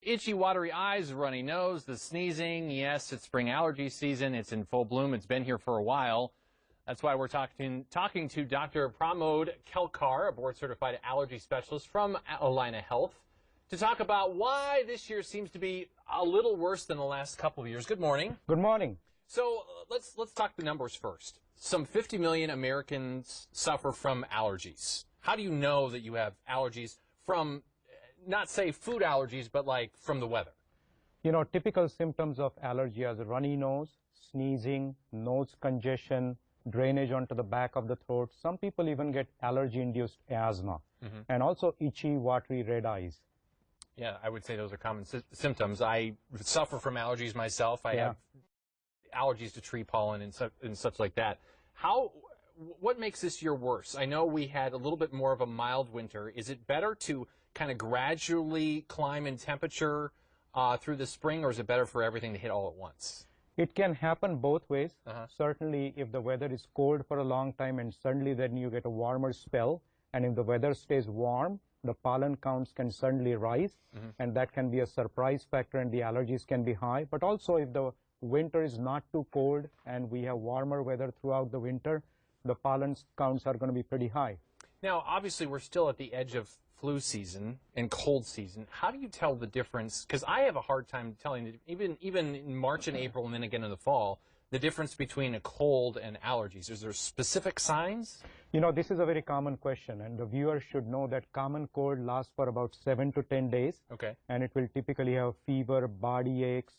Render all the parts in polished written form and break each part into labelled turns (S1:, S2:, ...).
S1: Itchy, watery eyes, runny nose, the sneezing. Yes, it's spring allergy season. It's in full bloom. It's been here for a while. That's why we're talking to Dr. Pramod Kelkar, a board-certified allergy specialist from Allina Health, to talk about why this year seems to be a little worse than the last couple of years. Good morning.
S2: Good morning.
S1: So let's talk the numbers first. Some 50 million Americans suffer from allergies. How do you know that you have allergies from, not say food allergies, but like from the weather?
S2: You know, typical symptoms of allergy are runny nose, sneezing, nose congestion, drainage onto the back of the throat. Some people even get allergy-induced asthma, and also itchy, watery red eyes.
S1: Yeah, I would say those are common symptoms. I suffer from allergies myself. I have allergies to tree pollen and such like that. What makes this year worse? I know we had a little bit more of a mild winter. Is it better to kind of gradually climb in temperature through the spring, or is it better for everything to hit all at once?
S2: It can happen both ways. Certainly, if the weather is cold for a long time and suddenly then you get a warmer spell, and if the weather stays warm, the pollen counts can suddenly rise, and that can be a surprise factor and the allergies can be high. But also, if the winter is not too cold and we have warmer weather throughout the winter, the pollen counts are going to be pretty high.
S1: Now, obviously, we're still at the edge of flu season and cold season. How do you tell the difference? Because I have a hard time telling, even in March and April and then again in the fall, the difference between a cold and allergies. Is there specific signs?
S2: You know, this is a very common question, and the viewer should know that common cold lasts for about 7 to 10 days.
S1: Okay.
S2: And it will typically have fever, body aches,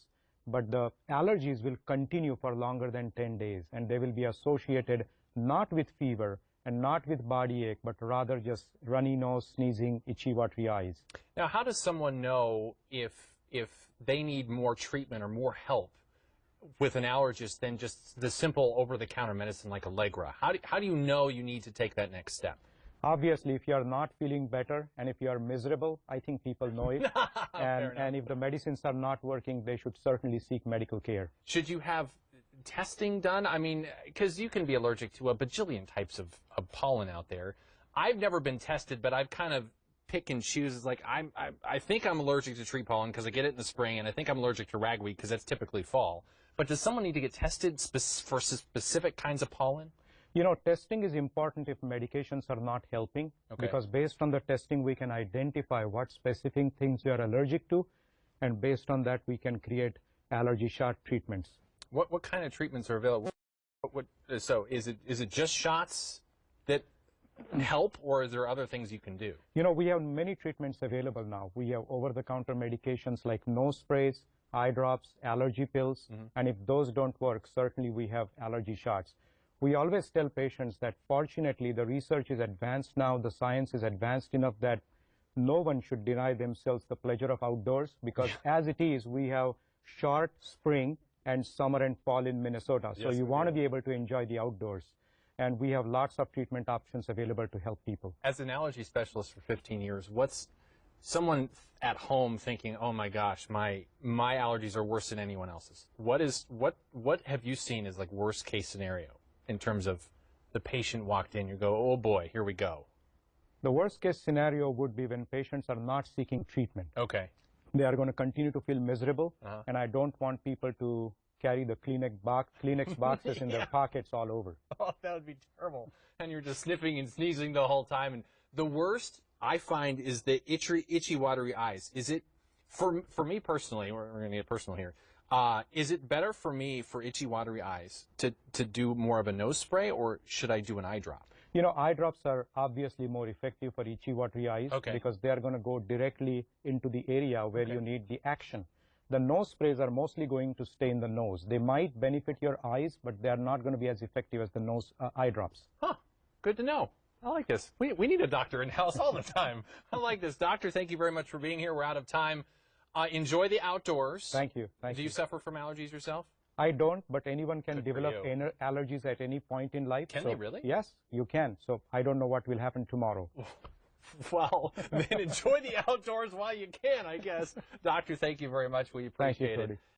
S2: but the allergies will continue for longer than 10 days, and they will be associated not with fever and not with body ache, but rather just runny nose, sneezing, itchy, watery eyes.
S1: Now, how does someone know if they need more treatment or more help with an allergist than just the simple over-the-counter medicine like Allegra? How do you know you need to take that next step?
S2: Obviously, if you are not feeling better and if you are miserable, I think people know it. and if the medicines are not working, they should certainly seek medical care.
S1: Should you have testing done? I mean, because you can be allergic to a bajillion types of pollen out there. I've never been tested, but I've kind of pick and choose. It's like I think I'm allergic to tree pollen because I get it in the spring, and I think I'm allergic to ragweed because that's typically fall. But does someone need to get tested for specific kinds of pollen?
S2: You know, testing is important if medications are not helping, because based on the testing, we can identify what specific things you are allergic to, and based on that, we can create allergy shot treatments.
S1: What kind of treatments are available? So is it just shots that help, or is there other things you can do?
S2: You know, we have many treatments available now. We have over-the-counter medications like nose sprays, eye drops, allergy pills, and if those don't work, certainly we have allergy shots. We always tell patients that fortunately the research is advanced now, the science is advanced enough that no one should deny themselves the pleasure of outdoors, because as it is, we have short spring and summer and fall in Minnesota. So you want to be able to enjoy the outdoors. And we have lots of treatment options available to help people. As
S1: an allergy specialist for 15 years, what's someone at home thinking, oh my gosh, my allergies are worse than anyone else's? What have you seen as like worst case scenario in terms of the patient walked in, you go, oh boy, here we go?
S2: The worst case scenario would be when patients are not seeking treatment.
S1: Okay.
S2: They are going to continue to feel miserable, and I don't want people to carry the Kleenex boxes in their pockets all over.
S1: Oh, that would be terrible. And you're just sniffing and sneezing the whole time. And the worst I find is the itchy, watery eyes. Is it, for me personally, we're going to get personal here, is it better for me, for itchy, watery eyes, to do more of a nose spray, or should I do an eye drop?
S2: You know, eye drops are obviously more effective for itchy, watery eyes, because they are going to go directly into the area where you need the action. The nose sprays are mostly going to stay in the nose. They might benefit your eyes, but they are not going to be as effective as the eye drops.
S1: Huh. Good to know. I like this. We need a doctor in house all the time. I like this. Doctor, thank you very much for being here. We're out of time. Enjoy the outdoors.
S2: Thank you.
S1: Do you suffer from allergies yourself?
S2: I don't, but anyone can develop allergies at any point in life.
S1: Can they really?
S2: Yes, you can. So I don't know what will happen tomorrow.
S1: Well, then enjoy the outdoors while you can, I guess. Doctor, thank you very much. We appreciate it.